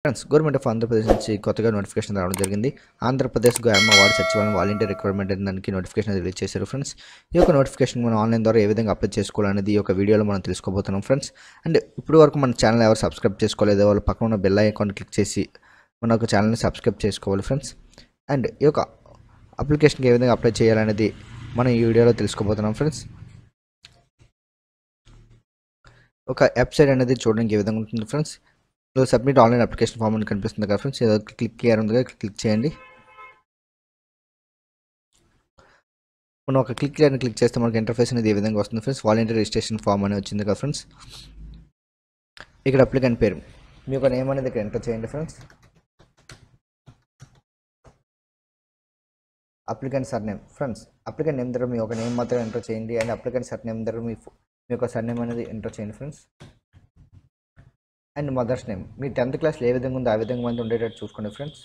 Friends, government of Andhra Pradesh నుంచి కొత్తగా notification రావడం జరిగింది. ఆంధ్రప్రదేశ్ గ్రామ వార్డు సచివాలయం వాలంటీర్ రిక్రూట్మెంట్ అనే దానికి నోటిఫికేషన్ రిలీజ్ చేశారు ఫ్రెండ్స్. ఈ యొక్క నోటిఫికేషన్ మనం ఆన్లైన్ ద్వారా ఏ విధంగా అప్లై చేసుకోవాలనేది ఈ యొక్క వీడియోలో మనం తెలుసుకోబోతున్నాం ఫ్రెండ్స్. అండ్ ఇప్పుడు వరకు మన ఛానల్ ఎవరు సబ్స్క్రైబ్ చేసుకోలేదో వాళ్ళు పక్కన ఉన్న బెల్ ఐకాన్ క్లిక్ చేసి మన యొక్క ఛానల్ని సబ్స్క్రైబ్ చేసుకోవాలి ఫ్రెండ్స్. అండ్ ఈ యొక్క అప్లికేషన్కి ఏ విధంగా అప్లై చేయాలనేది మనం ఈ వీడియోలో తెలుసుకోబోతున్నాం ఫ్రెండ్స్. ఒక వెబ్సైట్ అనేది చూడడానికి ఏ విధంగా ఉంటుంది friends. Submit online application form అని కనిపిస్తుంది కదా ఫ్రెండ్స్, ఏదో క్లిక్ చేయాలి, క్లిక్ చేయండి. మనం ఒక క్లిక్ చేస్తే మనకి ఇంటర్ఫేస్ అనేది ఏ విధంగా వస్తుంది ఫ్రెండ్స్. వాలంటీర్ రిజిస్ట్రేషన్ ఫామ్ అని వచ్చింది కదా ఫ్రెండ్స్. ఇక్కడ అప్లికెంట్ పేరు, మీ యొక్క నేమ్ అనేది ఇక్కడ ఎంటర్ చేయండి friends. Applicant sir name friends, applicant name దగ్గర మీ యొక్క నేమ్ మాత్రం ఎంటర్ చేయండి. అండ్ అప్లికెంట్ సర్ నేమ్ దగ్గర మీ యొక్క సర్ నేమ్ అనేది ఎంటర్ చేయండి friends. And mother's name, me 10th క్లాస్లో ఏ విధంగా ఉందో ఆ విధంగా మంది ఉండేటట్టు చూసుకోండి friends.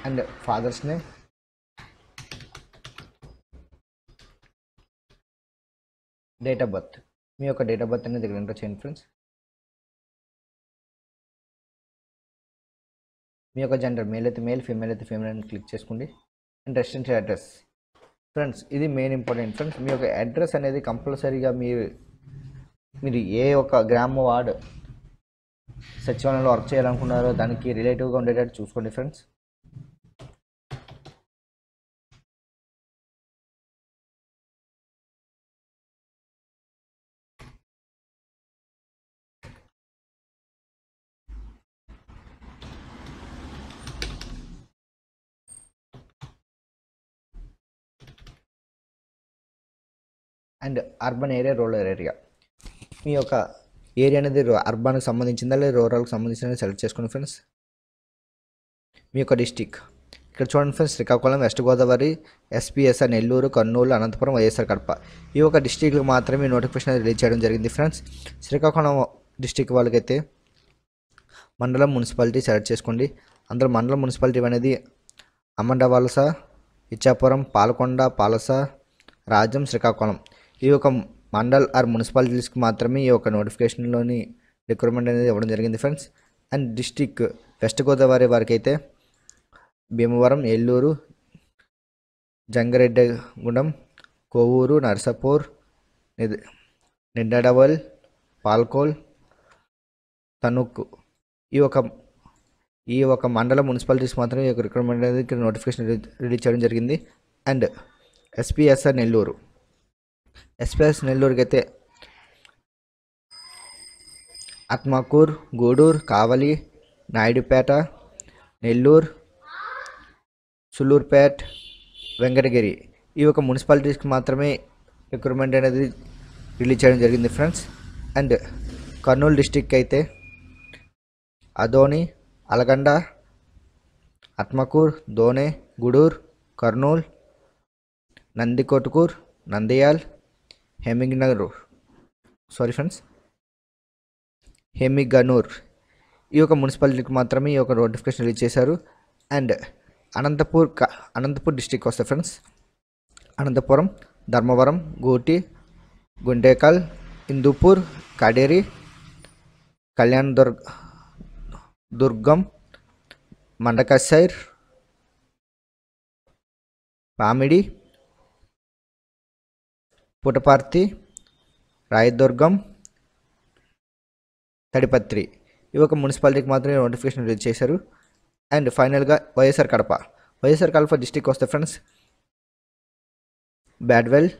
And father's name, date of birth, మీ యొక్క డేట్ ఆఫ్ బర్త్ అనేది దగ్గర ఎంటర్ చేయండి ఫ్రెండ్స్. మీ యొక్క జెండర్, మేల్ అయితే మేల్, ఫీమేల్ అయితే ఫీమేల్ అని క్లిక్ చేసుకోండి. అండ్ రెసిడెన్షియల్ అడ్రస్ ఫ్రెండ్స్, ఇది మెయిన్ ఇంపార్టెంట్ ఫ్రెండ్స్. మీ యొక్క అడ్రస్ అనేది కంపల్సరీగా మీరు ఏ ఒక్క గ్రామ వార్డ్ సచివాలయంలో వర్క్ చేయాలనుకున్నారో దానికి రిలేటివ్గా ఉండేటట్టు చూసుకోండి friends. And urban area, rural area, మీ యొక్క ఏరియా అనేది అర్బన్కి సంబంధించిందా లేదా రూరల్కి సంబంధించిందా సెలెక్ట్ చేసుకోండి ఫ్రెండ్స్. మీ యొక్క డిస్టిక్ ఇక్కడ చూడండి friends, Srikakulam, west Godavari, SPSR, Nellore, Kurnool, Anantapur, YSR Kadapa, ఈ యొక్క డిస్టిక్లకు మాత్రమే నోటిఫికేషన్ రిలీజ్ చేయడం జరిగింది ఫ్రెండ్స్. శ్రీకాకుళం డిస్టిక్ వాళ్ళకైతే మండలం మున్సిపాలిటీ సెలెక్ట్ చేసుకోండి. అందులో మండలం మున్సిపాలిటీ అనేది అమండవలస, ఇచ్చాపురం, పాలకొండ, పాలస, రాజ్యం, శ్రీకాకుళం, ఈ యొక్క మండల్ ఆర్ మున్సిపాలిటీస్కి మాత్రమే ఈ యొక్క నోటిఫికేషన్లోని రిక్రూట్మెంట్ అనేది ఇవ్వడం జరిగింది friends. And district west Godavari వారికి అయితే భీమవరం, ఏలూరు, జంగారెడ్డిగూడెం, కొవ్వూరు, నర్సాపూర్, నిడదవోలు, పాల్కోల్, తణుకు, ఈ ఒక మండల మున్సిపాలిటీస్ మాత్రమే ఈ యొక్క రిక్రూట్మెంట్ అనేది నోటిఫికేషన్ రిలీజ్ చేయడం జరిగింది. అండ్ ఎస్పీఎస్ఆర్ నెల్లూరుకి అయితే ఆత్మకూరు, గూడూరు, కావలి, నాయుడుపేట, నెల్లూరు, సులూర్పేట్, వెంకటగిరి, ఈ యొక్క మున్సిపాలిటీస్కి మాత్రమే రిక్రూట్మెంట్ అనేది రిలీజ్ చేయడం జరిగింది ఫ్రెండ్స్. అండ్ కర్నూలు డిస్టిక్ అయితే అదోని, అలగండ, ఆత్మకూరు, దోనే, గూడూరు, కర్నూలు, నందికొట్కూరు, నంద్యాల, హెమిగనూర్, ఈ యొక్క మున్సిపాలిటీకి మాత్రమే ఈ యొక్క నోటిఫికేషన్ రిలీజ్ చేశారు. అండ్ అనంతపూర్ డిస్టిక్ వస్తాయి ఫ్రెండ్స్. అనంతపురం, ధర్మవరం, గూటి, గుండేకల్, హిందూపూర్, కాడేరి, దుర్గం, మండకసైర్, పామిడి, పుటపర్తి, రాయదుర్గం, తడిపత్రి, ఈ ఒక మున్సిపాలిటీకి మాత్రమే నోటిఫికేషన్ రిలీజ్ చేశారు. అండ్ ఫైనల్గా వైఎస్ఆర్ కడప డిస్టిక్ వస్తే ఫ్రెండ్స్ బ్యాడ్వెల్,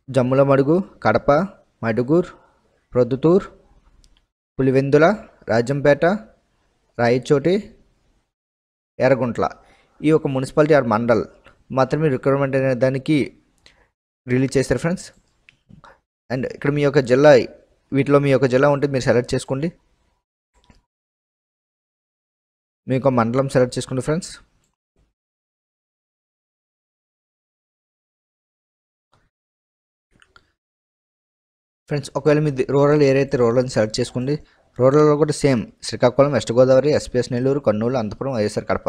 జమ్ములమడుగు, కడప, మడుగూర్, ప్రొద్దుటూర్, పులివెందుల, రాజంపేట, రాయచోటి, ఎర్రగుంట్ల, ఈ ఒక మున్సిపాలిటీ ఆర్ మండల్ మాత్రమే రిక్రూట్మెంట్ అనే దానికి రిలీజ్ చేశారు ఫ్రెండ్స్. అండ్ ఇక్కడ మీ యొక్క జిల్లా, వీటిలో మీ యొక్క జిల్లా ఉంటే మీరు సెలెక్ట్ చేసుకోండి. మీ యొక్క మండలం సెలెక్ట్ చేసుకోండి ఫ్రెండ్స్. ఒకవేళ మీ రూరల్ ఏరియా అయితే రూరల్ని సెలెక్ట్ చేసుకోండి. రూరల్లో కూడా same Srikakulam, west Godavari, SPS, Nellore, Kurnool, Anantapur, YSR Kadapa.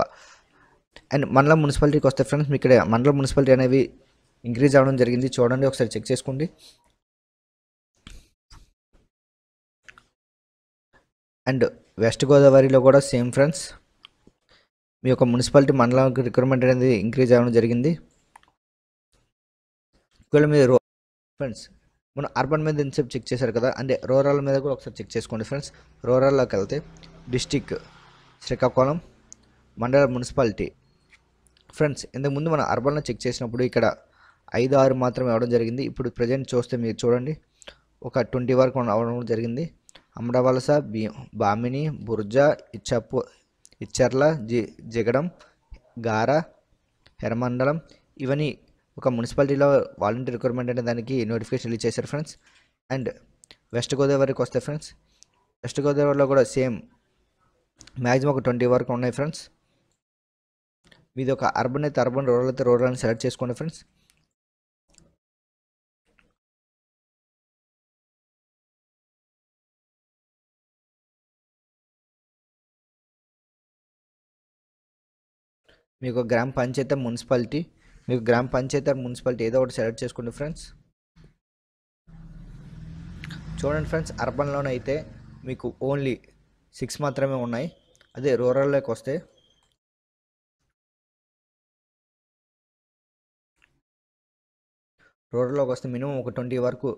And మండలం మున్సిపాలిటీకి వస్తే ఫ్రెండ్స్, మీ ఇక్కడ మండలం మున్సిపాలిటీ అనేవి ఇంక్రీజ్ అవ్వడం జరిగింది. చూడండి, ఒకసారి చెక్ చేసుకోండి. అండ్ వెస్ట్ గోదావరిలో కూడా సేమ్ ఫ్రెండ్స్. మీ యొక్క మున్సిపాలిటీ మండలానికి రిక్రూట్మెంట్ అనేది ఇంక్రీజ్ అవ్వడం జరిగింది. ఒకవేళ మీరు ఫ్రెండ్స్ మనం అర్బన్ మీద ఇంతసేపు చెక్ చేశారు కదా, అంటే రూరల్ మీద కూడా ఒకసారి చెక్ చేసుకోండి ఫ్రెండ్స్. రూరల్లోకి వెళ్తే డిస్టిక్ శ్రీకాకుళం, మండల మున్సిపాలిటీ. ఫ్రెండ్స్ ఇంతకుముందు మనం అర్బన్లో చెక్ చేసినప్పుడు ఇక్కడ 5-6 మాత్రమే అవ్వడం జరిగింది. ఇప్పుడు ప్రజెంట్ చూస్తే మీరు చూడండి ఒక 20 వరకు అవ్వడం జరిగింది. అమడవలస, బామిని, బుర్జా, ఇచ్చర్ల, జిగడం, గార, ఎర్రమండలం ఇవన్నీ ఒక మున్సిపాలిటీలో వాలంటీర్ రిక్రూట్మెంట్ అనే దానికి నోటిఫికేషన్ రిలీజ్ చేశారు ఫ్రెండ్స్. అండ్ వెస్ట్ గోదావరికి వస్తే ఫ్రెండ్స్, వెస్ట్ గోదావరిలో కూడా సేమ్ మ్యాక్సిమం ఒక 20 వరకు ఉన్నాయి ఫ్రెండ్స్. మీది ఒక అర్బన్ అయితే అర్బన్, రూరల్ అయితే రూరల్ అని సెలెక్ట్ చేసుకోండి ఫ్రెండ్స్. మీకు గ్రామ పంచాయతీ మున్సిపాలిటీ, మీకు గ్రామ పంచాయతీ మున్సిపాలిటీ ఏదో ఒకటి సెలెక్ట్ చేసుకోండి ఫ్రెండ్స్. చూడండి ఫ్రెండ్స్, అర్బన్లోనే అయితే మీకు ఓన్లీ 6 మాత్రమే ఉన్నాయి. అదే రూరల్లోకి వస్తే మినిమం ఒక 20 వరకు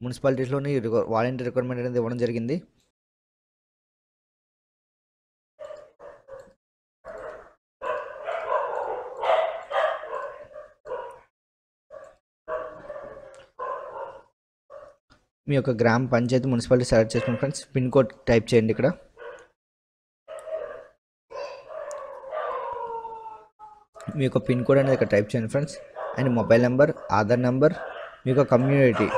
మున్సిపాలిటీస్లోని వాలంటీర్ రిక్రూట్మెంట్ అనేది ఇవ్వడం జరిగింది. మీ యొక్క గ్రామ పంచాయతీ మున్సిపాలిటీ సెలెక్ట్ చేసుకోండి ఫ్రెండ్స్. పిన్ కోడ్ టైప్ చేయండి ఇక్కడ. మీ యొక్క పిన్ కోడ్ అనేది ఇక్కడ టైప్ చేయండి friends. And mobile number, Aadhaar number, మీ యొక్క కమ్యూనిటీ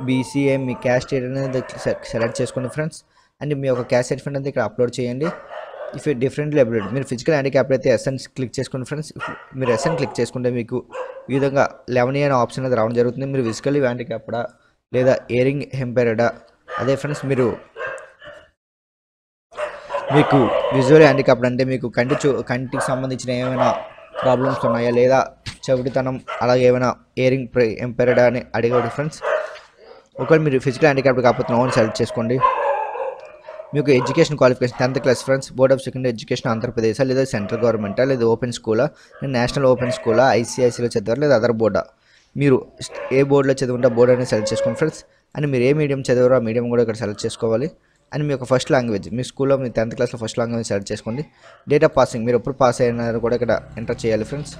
బీసీఏ, మీ క్యాస్ట్ అనేది సెలెక్ట్ చేసుకోండి ఫ్రెండ్స్. అండ్ మీ యొక్క క్యాస్ట్ సర్టిఫికేట్ అనేది ఇక్కడ అప్లోడ్ చేయండి. ఇఫ్ యూ డిఫరెంట్లీ అప్లోడ్, మీరు ఫిజికల్ హ్యాండిక్యాప్ అయితే ఎస్ఎన్ క్లిక్ చేసుకోండి ఫ్రెండ్స్. మీరు ఎస్ఎన్ క్లిక్ చేసుకుంటే మీకు ఈ విధంగా 11A అనే ఆప్షన్ అనేది రావడం జరుగుతుంది. మీరు ఫిజికల్లీ హ్యాండిక్యాప్డా లేదా ఏరింగ్ ఎంపైర్డా, అదే ఫ్రెండ్స్ మీకు విజువల్ హ్యాండిక్యాప్డ్ అంటే మీకు కంటికి సంబంధించిన ఏమైనా ప్రాబ్లమ్స్ ఉన్నాయా, లేదా చెవిటితనం అలాగే ఏమైనా ఏరింగ్ ఎంపైర్డా అని అడిగాడు ఫ్రెండ్స్. ఒకవేళ మీరు ఫిజికల్ హ్యాండిక్యాప్డ్ కాకపోతే నో అని సెలెక్ట్ చేసుకోండి. మీకు education qualification 10th class friends, board of secondary education Andhra Pradesh లేదా సెంట్రల్ గవర్నమెంటా, లేదా ఓపెన్ స్కూలా, నేషనల్ ఓపెన్ స్కూలా, ఐసీఐసీలో చదివారు లేదా అదర్ బోర్డా. మీరు ఏ బోర్డులో చదువుంటే బోర్డు అనేది సెలెక్ట్ చేసుకోండి ఫ్రెండ్స్. అండ్ మీరు ఏ మీడియం చదివారో ఆ మీడియం కూడా ఇక్కడ సెలెక్ట్ చేసుకోవాలి. అండ్ మీ యొక్క ఫస్ట్ లాంగ్వేజ్, మీ స్కూల్లో మీ 10th క్లాస్లో ఫస్ట్ లాంగ్వేజ్ సెలెక్ట్ చేసుకోండి. డేట్ ఆఫ్ పాసింగ్, మీరు ఎప్పుడు పాస్ అయినారో కూడా ఇక్కడ ఎంటర్ చేయాలి ఫ్రెండ్స్.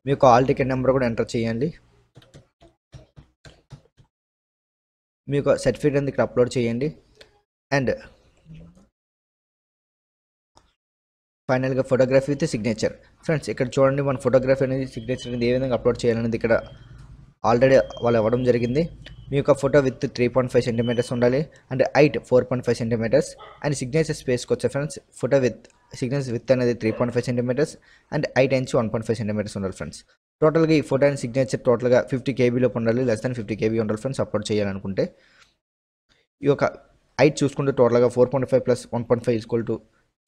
మీ యొక్క హాల్ టికెట్ నెంబర్ కూడా ఎంటర్ చేయండి. మీ యొక్క సర్టిఫికేట్ అనేది ఇక్కడ అప్లోడ్ చేయండి. అండ్ ఫైనల్గా ఫోటోగ్రఫీ విత్ సిగ్నేచర్ ఫ్రెండ్స్. ఇక్కడ చూడండి మన ఫోటోగ్రఫీ అనేది సిగ్నేచర్ అనేది ఏ విధంగా అప్లోడ్ చేయాలనేది ఇక్కడ ఆల్రెడీ వాళ్ళు ఇవ్వడం జరిగింది. మీ యొక్క ఫోటో విత్ 3.5 సెంటీమీటర్స్ ఉండాలి. And height 4.5 centimetres. And signature స్పేస్కి వచ్చే ఫ్రెండ్స్, ఫోటో సిగ్నేచర్ విత్ అనేది 3.5 సెంటీమీటర్స్ అండ్ హైట్ నుంచి 1.5 సెంటీమీటర్స్ ఉండాలి ఫ్రెండ్స్. టోటల్గా ఈ ఫోటో అండ్ సిగ్నేచర్ టోటల్గా 50 KB లోపు ఉండాలి, లెస్ దాన్ 50 KB ఉండాలి ఫ్రెండ్స్ అప్లోడ్ చేయాలనుకుంటే. ఈ యొక్క హైట్ చూసుకుంటే టోటల్గా 4.5 + 1.5 =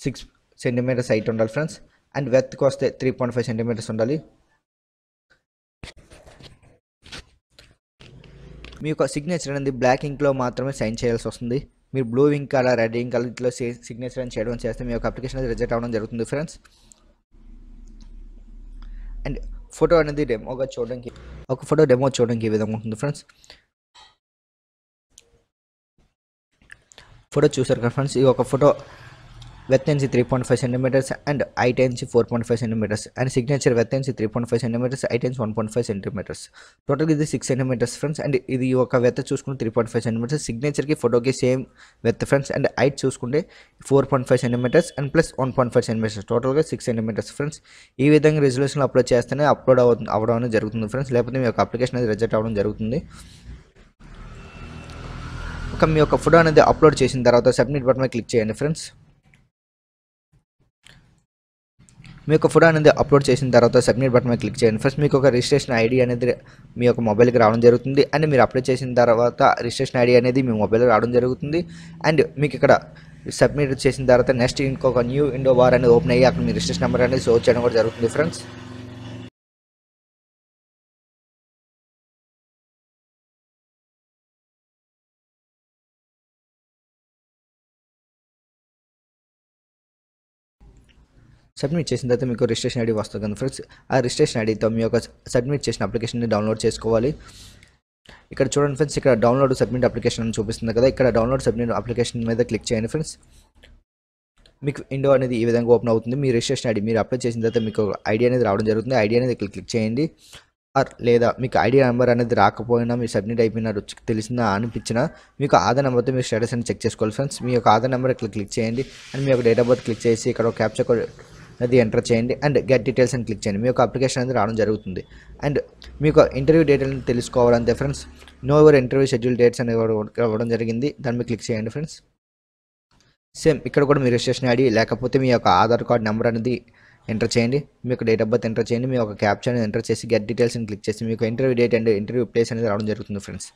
6 సెంటీమీటర్స్ హైట్ ఉండాలి ఫ్రెండ్స్. అండ్ వెత్కి వస్తే 3.5 సెంటీమీటర్స్ ఉండాలి. మీ యొక్క సిగ్నేచర్ అనేది బ్లాక్ ఇంక్లో మాత్రమే సైన్ చేయాల్సి వస్తుంది. మీరు బ్లూ ఇంక్ అలా రెడ్ ఇంక్ అలా ఇట్లా సిగ్నేచర్ అని చేయడం చేస్తే మీ యొక్క అప్లికేషన్ అనేది రిజెక్ట్ అవ్వడం జరుగుతుంది ఫ్రెండ్స్. అండ్ ఫోటో అనేది డెమోగా చూడడానికి, ఒక ఫోటో డెమో చూడడానికి ఈ విధంగా ఉంటుంది ఫ్రెండ్స్. ఫోటో చూసారు కదా ఫ్రెండ్స్, ఈ ఒక ఫోటో వెత్ నుంచి 3.5 సెంటీమీటర్స్ అండ్ హైట్ నుంచి 4.5 సెంటీమీటర్స్ అండ్ సిగ్నేచర్ వెత్ నుంచి 3.5 సెంటీమీటర్స్, హైట్ నుంచి 1.5 సెంటీమీటర్స్. టోటల్గా ఇది 6 సెంటీమీటర్స్ ఫ్రెండ్స్. అండ్ ఇది ఒక వెత్ చూసుకుంటే 3.5 సెంటీమీటర్స్, సిగ్నేచర్కి ఫోటోకి same width friends. And height చూసుకుంటే 4.5 సెంటీమీటర్స్ అండ్ ప్లస్ 1.5 సెంటీమీటర్స్, టోటల్గా 6 సెంటీమీటర్స్ ఫ్రెండ్స్. ఈ విధంగా రెజల్యూషన్లో అప్లోడ్ చేస్తేనే అప్లోడ్ అవ్వడం అనేది జరుగుతుంది ఫ్రెండ్స్, లేకపోతే మీ యొక్క అప్లికేషన్ అనేది రిజెక్ట్ అవ్వడం జరుగుతుంది. మీ యొక్క ఫోటో అనేది అప్లోడ్ చేసిన తర్వాత సబ్మిట్ బటన్ మీద క్లిక్ చేయండి ఫ్రెండ్స్. మీ యొక్క ఫోటో అనేది అప్లోడ్ చేసిన తర్వాత సబ్మిట్ బటన్ మీద క్లిక్ చేయండి ఫస్ట్. మీకు ఒక రిజిస్ట్రేషన్ ఐడి అనేది మీ యొక్క మొబైల్కి రావడం జరుగుతుంది. అండ్ మీరు అప్లై చేసిన తర్వాత రిజిస్ట్రేషన్ ఐడి అనేది మీ మొబైల్కి రావడం జరుగుతుంది. అండ్ మీకు ఇక్కడ సబ్మిట్ చేసిన తర్వాత నెక్స్ట్ ఇంకొక న్యూ విండో బార్ అనేది ఓపెన్ అయ్యి అక్కడ మీ రిజిస్ట్రేషన్ నెంబర్ అనేది షో చేయడం కూడా జరుగుతుంది ఫ్రెండ్స్. సబ్మిట్ చేసిన తర్వాత మీకు రిజిస్ట్రేషన్ ఐడి వస్తుంది కదా ఫ్రెండ్స్. ఆ రిజిస్ట్రేషన్ ఐడితో మీ యొక్క సబ్మిట్ చేసిన అప్లికేషన్ని డౌన్లోడ్ చేసుకోవాలి. ఇక్కడ చూడండి ఫ్రెండ్స్, ఇక్కడ డౌన్లోడ్ సబ్మిట్ అప్లికేషన్ అని చూపిస్తుంది కదా, ఇక్కడ డౌన్లోడ్ సబ్మిట్ అప్లికేషన్ మీద క్లిక్ చేయండి ఫ్రెండ్స్. మీకు విండో అనేది ఈ విధంగా ఓపెన్ అవుతుంది. మీ రిజిస్ట్రేషన్ ఐడి మీరు అప్లై చేసిన తర్వాత మీకు ఐడి అనేది రావడం జరుగుతుంది. ఐడి అనేది క్లిక్ చేయండి. లేదా మీకు ఐడి నెంబర్ అనేది రాకపోయినా, మీరు సబ్మిట్ అయిపోయినారు తెలిసినా అనిపించినా, మీకు ఆధార్ నెంబర్తో మీరు స్టేటస్ అని చెక్ చేసుకోవాలి ఫ్రెండ్స్. మీ యొక్క ఆధార్ నెంబర్ క్లిక్ చేయండి అండ్ మీ యొక్క డేట్ ఆఫ్ బర్త్ క్లిక్ చేసి ఇక్కడ ఒక క్యాప్చా కోడ్ అది ఎంటర్ చేయండి అండ్ గెట్ డీటెయిల్స్ అని క్లిక్ చేయండి. మీ యొక్క అప్లికేషన్ అనేది రావడం జరుగుతుంది. అండ్ మీకు ఇంటర్వ్యూ డేట్ అనేది తెలుసుకోవాలంటే friends, know your interview schedule dates అనేది ఇవ్వడం జరిగింది. దాని మీద క్లిక్ చేయండి ఫ్రెండ్స్. సేమ్ ఇక్కడ కూడా మీ రిజిస్ట్రేషన్ ఐడి లేకపోతే మీ యొక్క ఆధార్ కార్డ్ నెంబర్ అనేది ఎంటర్ చేయండి. మీ యొక్క డేట్ ఆఫ్ బర్త్ ఎంటర్ చేయండి. మీ యొక్క క్యాప్చా అనేది ఎంటర్ చేసి గెట్ డీటెయిల్స్ అని క్లిక్ చేసి మీకు interview date and interview place అనేది రావడం జరుగుతుంది ఫ్రెండ్స్.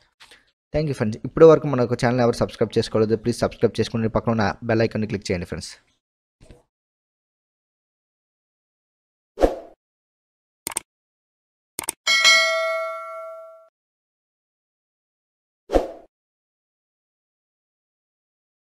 Thank you friends. ఇప్పటి వరకు మన ఛానల్ ఎవరు సబ్స్క్రైబ్ చేసుకోలేదు, ప్లీజ్ సబ్స్క్రైబ్ చేసుకుని పక్కన ఉన్న బెల్ ఐకాన్ని క్లిక్ చేయండి ఫ్రెండ్స్.